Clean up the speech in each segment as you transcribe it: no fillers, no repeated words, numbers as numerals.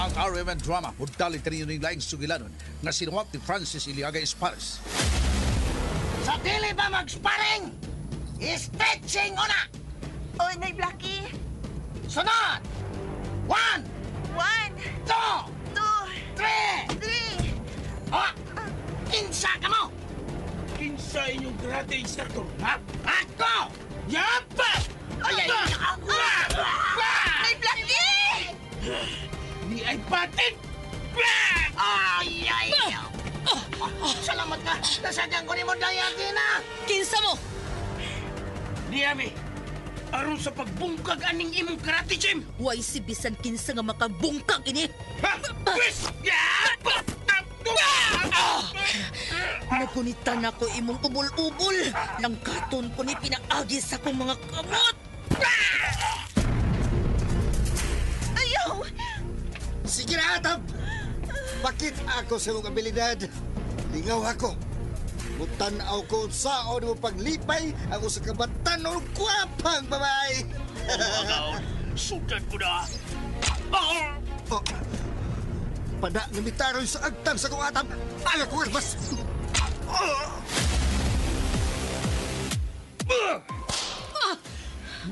Ang RMN drama mudali kanino ning laing sugilanon nga sinuwat ni Francis Iliaga Espares. Sa dili ba mag-sparring? Stretching una! Oy, Nay Blackie. Sunod! 1, 1, 2, 2, 3! 3. O! Kinsa ka mo! Kinsa inyong karate instructor, ha? Ako! Yapa! Ay! Nay Blackie! Ni ay patin! Ay! Salamat ka! Nasadyan ko ni mo dayati na! Kinsa mo? Ni Ami, aron sa pagbungkag aning imong karate gym! Way si bisan kinsa nga makabungkag ini. Ha? Pwes! Yapa! Nagunitan ako imong ubol-ubol. Langkaton ko ni pinaagi sa kong mga kamot. Ayaw! Sige na, Atab! Bakit ako sa mong abilidad? Lingaw ako. Mutanaw ko saan mo paglipay ako sa kabatan o kwapang babae. Sudan ko na! Oh, pada namitaroy sa agtang sa kong Atab. Ayaw ko, Arbas!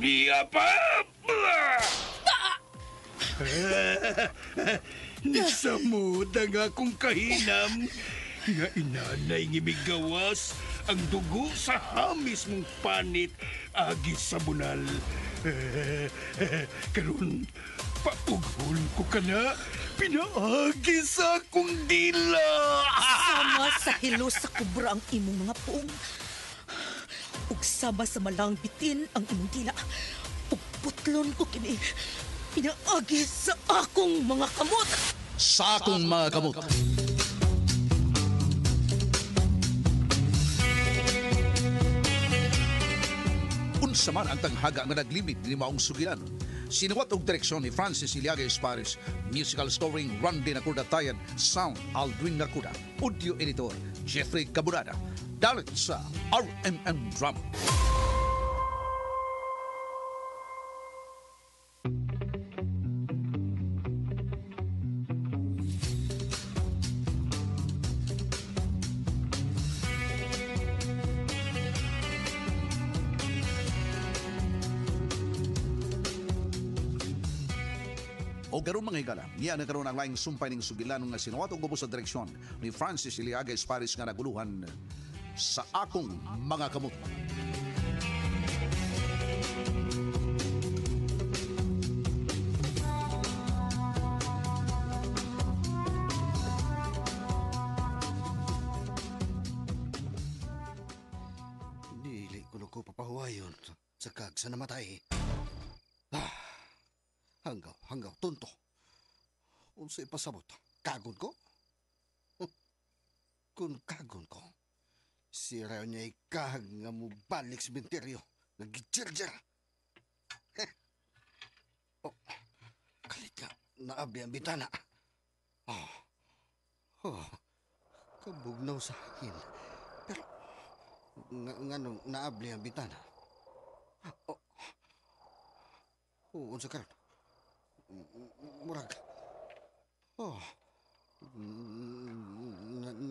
Niya pa! Nisamod ang akong kahinam nga inanay ngimigawas ang dugo sa hamis mong panit agi sa bunal. Karon paughol ko ka na pinaagi sa akong dila. Sama sa hilo sa kubra ang imong mga puong. Ug sama sa malang bitin ang imong dila. Ug putlon ko kini pinaagi sa akong mga kamot. Sa akong mga kamot. Unsa man ang tanghaga nga naglimit ni maong sugilanon. Sinuwat og direksyon ni Francis Iliaga Espares, musical scoring Randy Nakurdatayan, sound Aldwin Nakuda, audio editor Jeffrey Cabunada. Dalit sa RMN Drama. O garon mga higala, niya nagkaroon ang laing sumpay ng sugilanon nga sinuwatong gubo sa direksyon ni Francis Iliaga Espares nga naguluhan sa akong mga kamot. Dili ko na ko papahuwayon sa kag sa namatay. Hanggaw, tunto. Unsay pasabot? Kagon ko? Kung kagon ko, sira niya ikahag nga mo balik sa binteryo. Nag-jirjer. Oh, kalit nga, naabi ang bitana. Kabugnaw sa akin. Pero, nga nung naabli ang bitana. Unsa karon? Murag.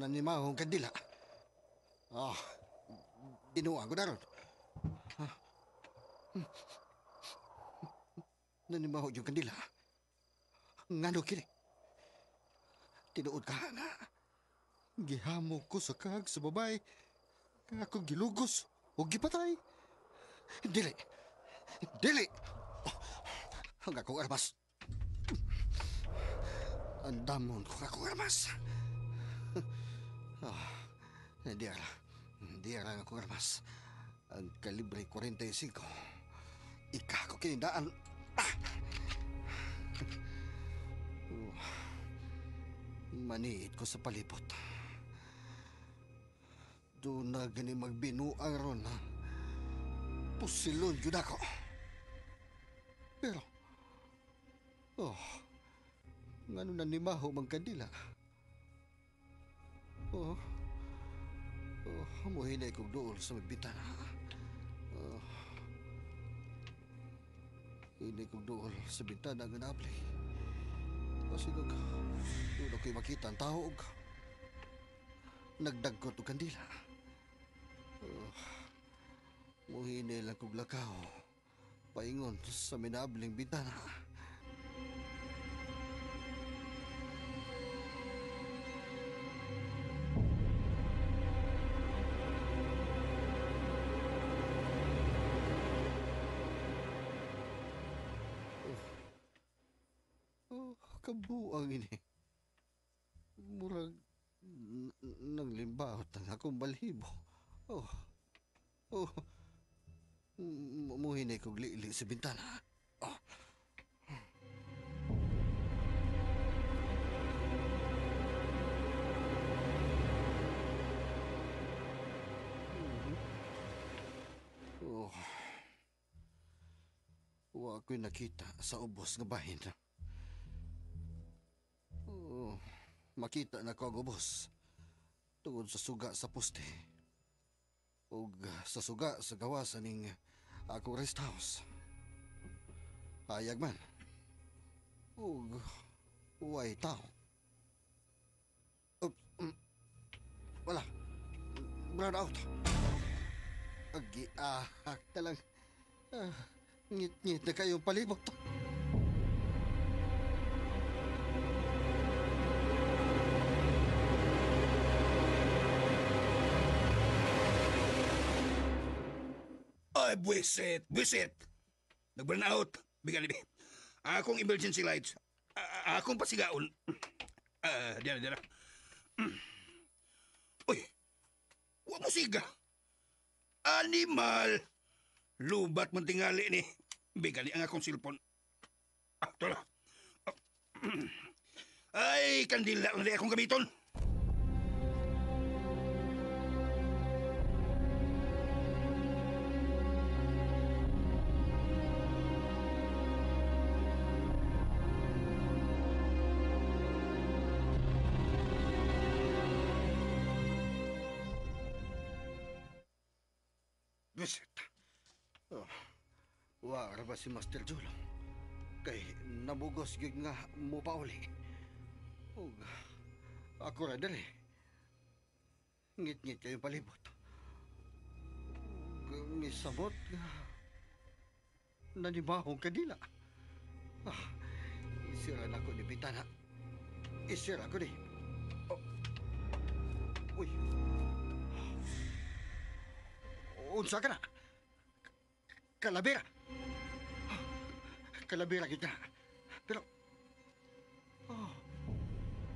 Nanimahong kandila. Binuang ko daron. Nanimahong yung kandila. Ngano kini? Tinuod ka nga. Gihamo ko sa kag sa babae. Ako gilugos o gipatay. Dili. Hanggang kong armas. Andamon ko akong armas. Hindi lang akong armas. Ang kalibre 45. Ika ko kinindaan. Maniit ko sa palibot. Doon na gani magbinuang ron. Pusilon yun ako. Pero, ngano na nimaho mang kandila. Hamuhin na ikong dool sa magbitana. Hinay kong dool sa bintana nga naapli. Pasilog, doon ako'y makita ang tao og nagdagkot og kandila. Muhini lang kog lakaw. Paingon sa minabling bintana. Kabuang ini. Murag nang limbahot ang akong balhibo. Oh. Muhinay kog liili sa bintana. Oh. Oh. Wa ako'y nakita sa ubos nga bahin. Oh. Makita na ko ang ubos tungod sa suga sa poste o sa suga sa gawas aning akong rest house. Hayag man o way tao. Wala. Brown out. Agi-ahak na lang. Ngit-ngit na kayong palibot. Ay, buwisit. Nag-burn out. Bigan ni akong emergency lights. Akong pasigaon. Diyan. Uy, huwag mo siga. Animal. Lubat man tingali ni. Bigan ni ang akong silpon. Tala. Ay, kandila na di akong gamiton. Visit. Wa ra ba si Master Julo? Kay nabugos gyud nga mupauli. Og ako ra dali. Ngit-ngit kayo palibot. Misabot nga nanibahong kadila. Isira na ko ni bitana. Isira ko ni. Uy. Unsa ka na? Kalabira. Kalabira kita. Pero,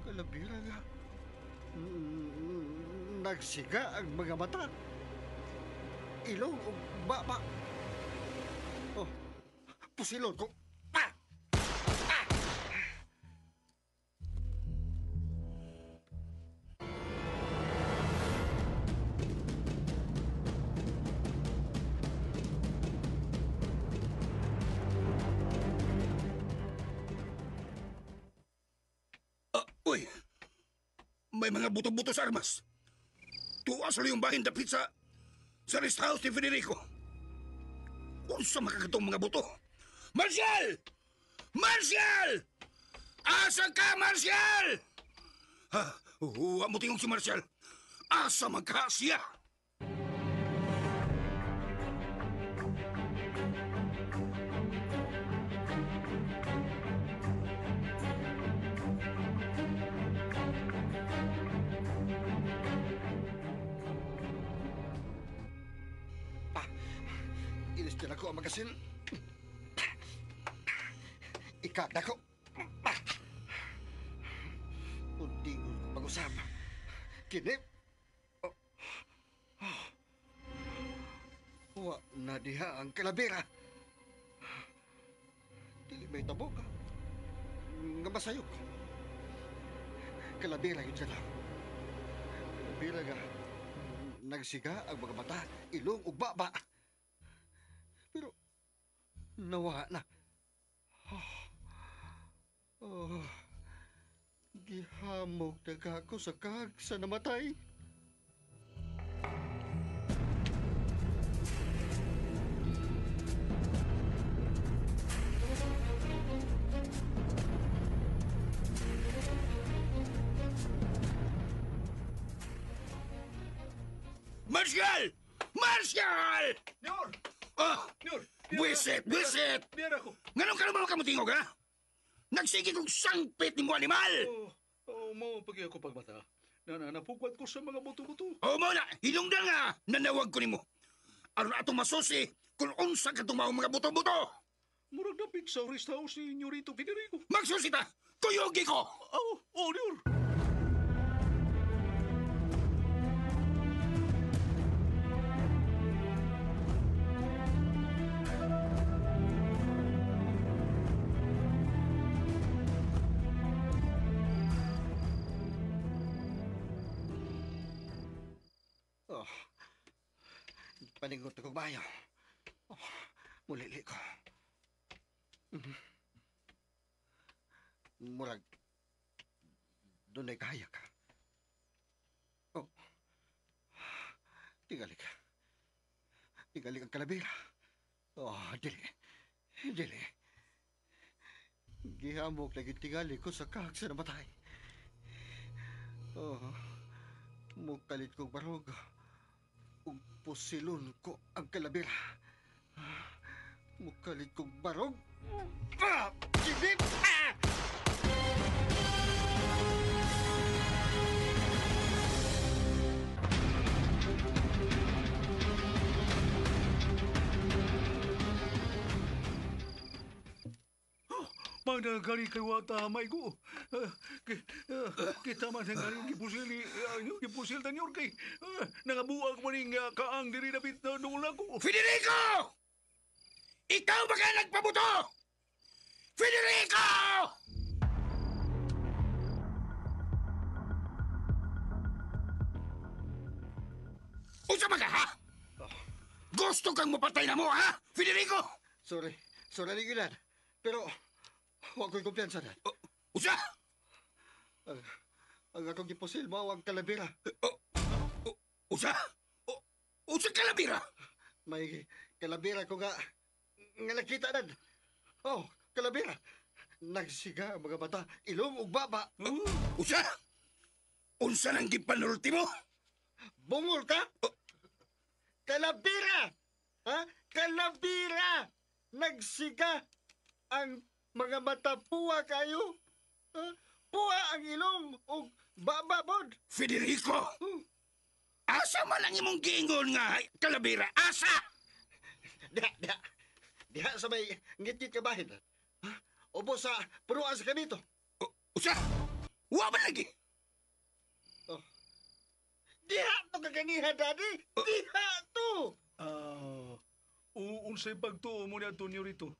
kalabira nga. Nagsiga ang mga mata. Ilong o baba. Pusilon ko. Uy, may mga buto-buto sa armas. Tuwa sa yung bahin dapit sa rest house ni Federico. Kung sa makakatong mga buto. Marcial! Marcial! Asa ka, Marcial? Huwag mo tingong si Marcial. Asa magkasya? Inistin ako ang magasin. Ikagda ko. Untingol ko pag-usap. Kinip. Wa na diha ang kalabira. Dili may tabok. Nga masayok. Kalabira yun sila. Kalabira nga. Nagsiga ang mga mata, ilong ug baba. Pero nawa na. Gihamog na ako sa kag sa namatay. Marshall! Marshall! Nyor! Oh, Nyor! Buisit! Buisit! Diyan ako. Nganong ka naman kamutingog, ha? Nagsige kong sangpit ni mo animal! Mo pagi ako pagmata. Napugwat ko sa mga buto-buto. O mo na, hilungdan nga, nanawag ko ni mo. Aron atong masusi kung unsa ka tumaw mga buto-buto. Murag dapit sa rest house ni Nyorito Federico. Magsusi ta, kuyogi ko! Nyor! Oh, paningot ko bayo. Oh, mulili ko. Murag, doon ay kaya ka. Oh, tingali ka. Tingali ang kalabira. Oh, dili. Dili. Gihamok lagi tingali ko sa kag sa namatay. Oh, mukalit kong barog. Ug pusilon ko ang kalabira. Mukalit kong barog. Gidip! Managari kay wata may ko. Kita man ang ganyung gipusil na Nyor kay nangabuang mo ning kaang diri dapit na nung ako. Federico! Ikaw ba ka nagpabuto? Federico! Unsa ba ka, ha? Gusto kang mapatay na mo, ha? Federico! Sorry. Sorry, Ligilan. Pero, huwag ko'y kumpiyansa na. Usa? Ang akong gipusil mo ang kalabira. Usa? Usa kalabira? May kalabira ko nga nakita na. Oh, kalabira. Nagsiga ang mga mata, ilong ug baba. Usa? Unsa nang gipanulti mo? Bungol ka? Kalabira! Ha? Kalabira! Nagsiga ang mga mata, puwa kayo. Ha? Puwa ang ilong ug baba bod. Federico! Asa man ang imong giingon nga kalabira? Asa? Diha sa may ngit-ngit ka bahin. Ha? Obo sa puruan sa kanito. Usa? Wa ba lagi? Diha to kaganiha, Daddy! Diha to! Unsay pagtuo mo ni Antonio rito?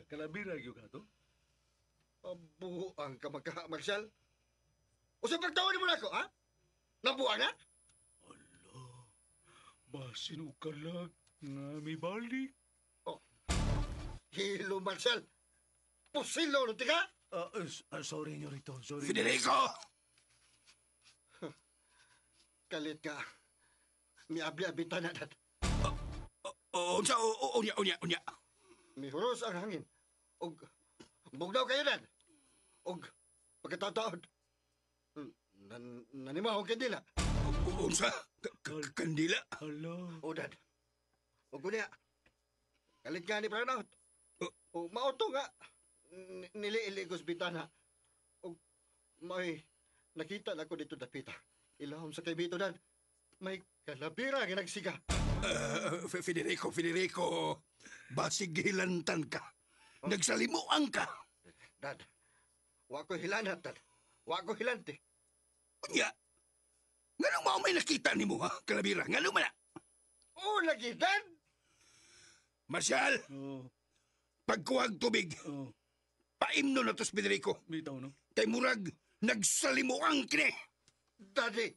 Kalabira gyud ka to? Abuho ang kamagkaha, Marshal. O sa pagtawin mo na ako, ha? Nabuha na? Basin og kalag nga may balik. Hilo, Marshal. Pusilo, no, tika? Sorry Nyorito, sorry. Federico! Kalit ka. Miabli-abitan na dat. Unsa? Unya. Mihuros ang hangin. Og bugnaw kayo dan. Og pagkatataod. Nanimahong kandila. Unsa? Kandila? Hala. O, Dad. O, kunya. Kalit ka ni Pranaut. O, mauto nga. Nili-iligos bitana. O, may nakita na ko dito dapita. Ilahom sa kaibito, Dad. May kalabira nga nagsiga. Federico. Basig hilantan ka. Nagsalimuang ka. Dad, wa ko hilanat, Dad. Wa ko hilante. Unya. Nganong mao may nakita nimo, ha? Kalabira. Nganong man na? O, lagi, Dad. Marshal, pagkuhag tubig. Paimno na to si Federico. Bitaw no. Kay murag nagsalimuang kini. Daddy.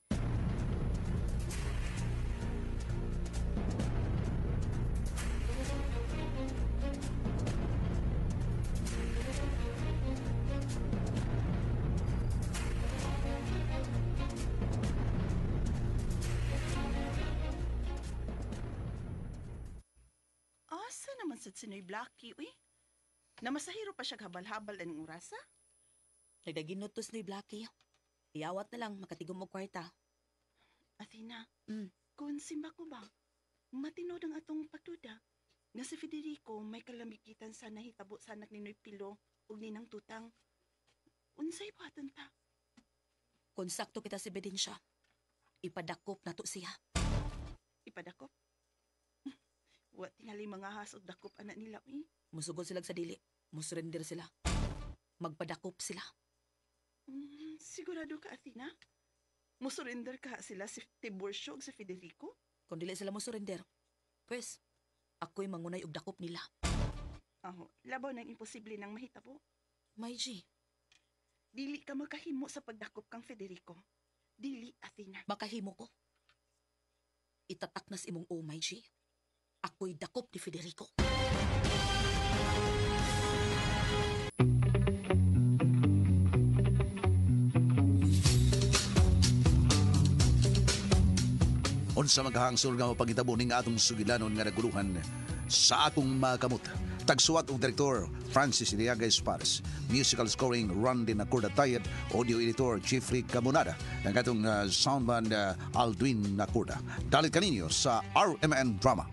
Asa naman sa sinoy Blackie, uy? Namasahiro pa siya habal-habal ang orasa? Nagdaginutos ni Blackie. Iyawat na lang, makatigom mo kwarta. Athena, Kung simba ko ba, matinod ang atong pagduda nga si Federico may kalamikitan sa nahitabo sa anak ni Noy Pilo ug ninang tutang. Unsay buhaton ta? Kung sakto kita si Bedensya, ipadakop na to siya. Ipadakop? Wa tingali mga hasod dakop anak nila, uy. Musugod sila sa dili. Musurrender sila. Magpadakop sila. Sigurado ka, Athena? Musurrender ka sila si Tiburcio ug si Federico? Kung dili sila musurrender, pues, ako'y mangunay og dakop nila. Aho, labaw nang imposible nang mahitabo. May G, Dili ka magkahimo sa pagdakop kang Federico. Dili, Athena. makahimo ko. Itatak na sa imong May G. Ako'y dakop ni Federico. Unsa maghahangsol nga mapangitabo ning atong sugilanon nga naguluhan sa atong mga kamot. Tagsuwat og direktor Francis Iliaga Espares, musical scoring Randy Nacorda-Tayed, audio editor Jeffrey Camonada, ang atong soundman Aldwin Nacorda. Dalit kaninyo sa RMN Drama.